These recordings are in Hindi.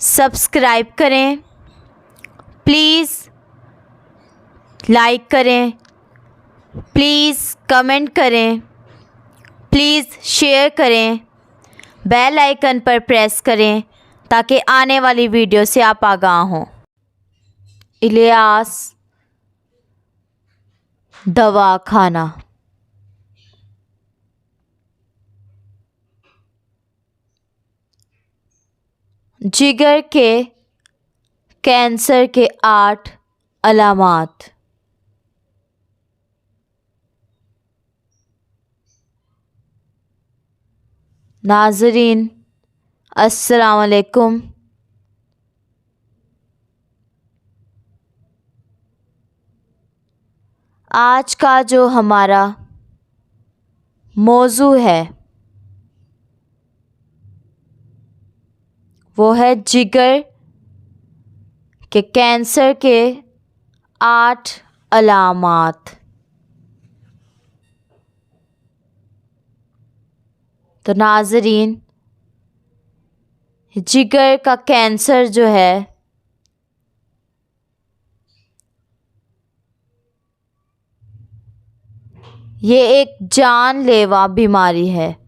सब्सक्राइब करें, प्लीज़ लाइक करें, प्लीज़ कमेंट करें, प्लीज़ शेयर करें, बेल आइकन पर प्रेस करें ताकि आने वाली वीडियो से आप आगाह हों। इलियास दवाखाना। जिगर के कैंसर के 8 अलामात। नाज़रीन अस्सलाम वालेकुम। आज का जो हमारा मौजू है वो है जिगर के कैंसर के 8 अलामात। तो नाज़रीन, जिगर का कैंसर जो है ये एक जानलेवा बीमारी है।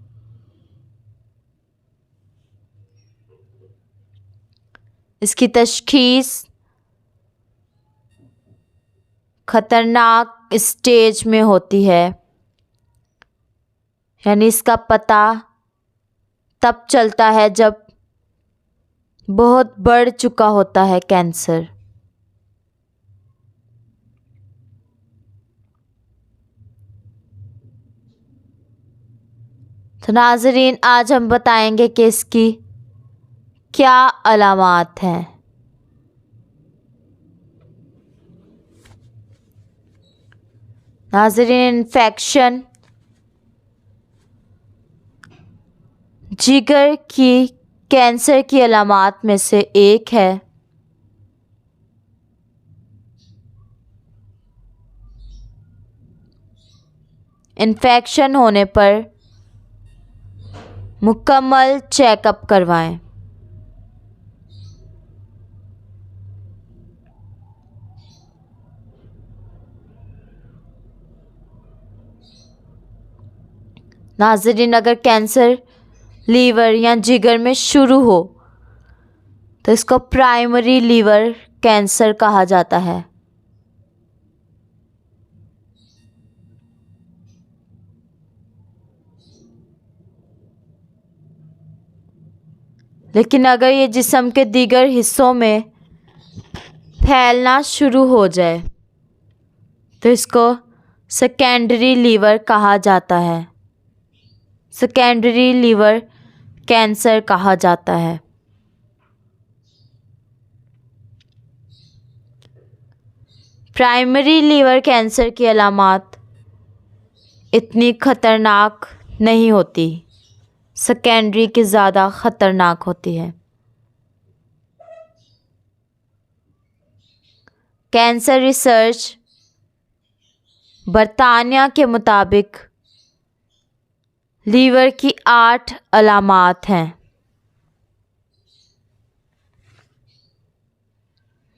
इसकी तशख़ीस ख़तरनाक स्टेज में होती है, यानी इसका पता तब चलता है जब बहुत बढ़ चुका होता है कैंसर। तो नाज़रीन, आज हम बताएंगे कि इसकी क्या अलामात हैं। नाज़रीन, इन्फेक्शन जिगर की कैंसर की अलामात में से एक है। इन्फेक्शन होने पर मुकम्मल चेकअप करवाएं। नाज़रीन, अगर कैंसर लीवर या जिगर में शुरू हो तो इसको प्राइमरी लीवर कैंसर कहा जाता है। लेकिन अगर ये जिस्म के दीगर हिस्सों में फैलना शुरू हो जाए तो इसको सेकेंडरी लीवर कहा जाता है। सेकेंडरी लीवर कैंसर कहा जाता है। प्राइमरी लीवर कैंसर की अलामात इतनी ख़तरनाक नहीं होती, सेकेंडरी की ज़्यादा ख़तरनाक होती है। कैंसर रिसर्च बरतानिया के मुताबिक लीवर की 8 अलामात हैं।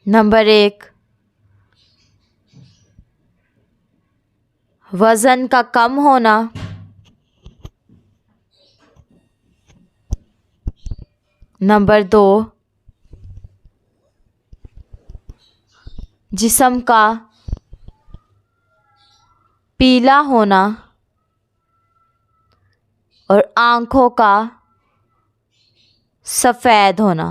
नंबर 1, वज़न का कम होना। नंबर 2, जिस्म का पीला होना और आँखों का सफ़ेद होना।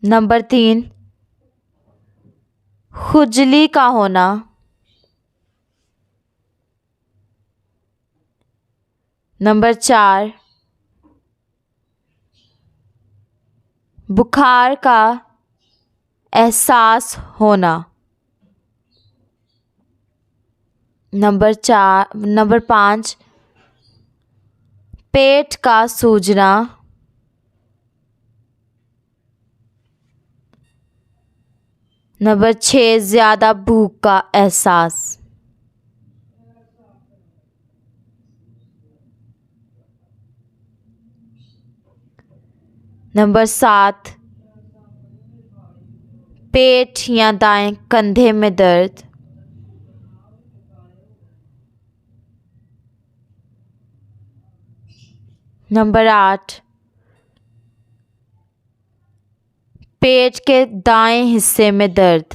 नंबर 3, खुजली का होना। नंबर 4, बुखार का एहसास होना। नंबर 5, पेट का सूजना। नंबर 6, ज़्यादा भूख का एहसास। नंबर 7, पेट या दाएं कंधे में दर्द। नंबर 8, पेट के दाएं हिस्से में दर्द।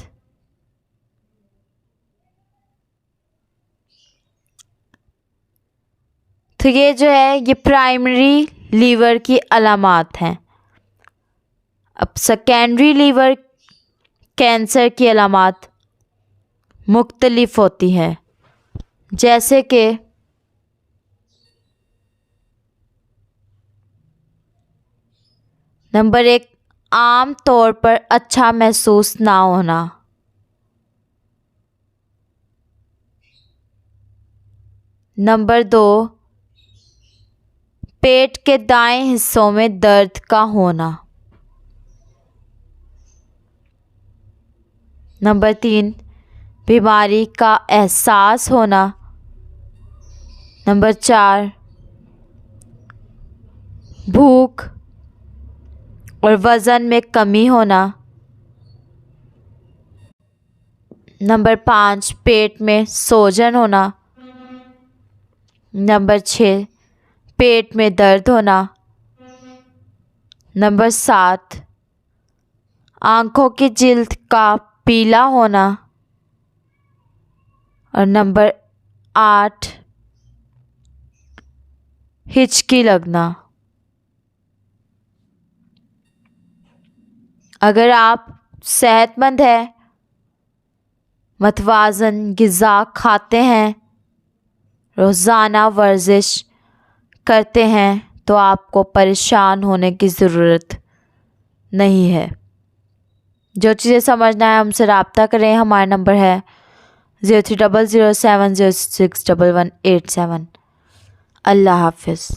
तो ये जो है ये प्राइमरी लीवर की अलामात हैं। अब सेकेंडरी लीवर कैंसर की अलामात मुख्तलिफ होती है, जैसे कि नंबर 1, आम तौर पर अच्छा महसूस ना होना। नंबर 2, पेट के दाएं हिस्सों में दर्द का होना। नंबर 3, बीमारी का एहसास होना। नंबर 4, भूख और वज़न में कमी होना। नंबर 5, पेट में सूजन होना। नंबर 6, पेट में दर्द होना। नंबर 7, आँखों की जिल्द का पीला होना। और नंबर 8, हिचकी लगना। अगर आप सेहतमंद हैं, मतवाज़न ग़िज़ा खाते हैं, रोज़ाना वर्जिश करते हैं, तो आपको परेशान होने की ज़रूरत नहीं है। जो चीज़ें समझना है हमसे रब्ता करें। हमारा नंबर है 030070611187। अल्लाह हाफ़िज़।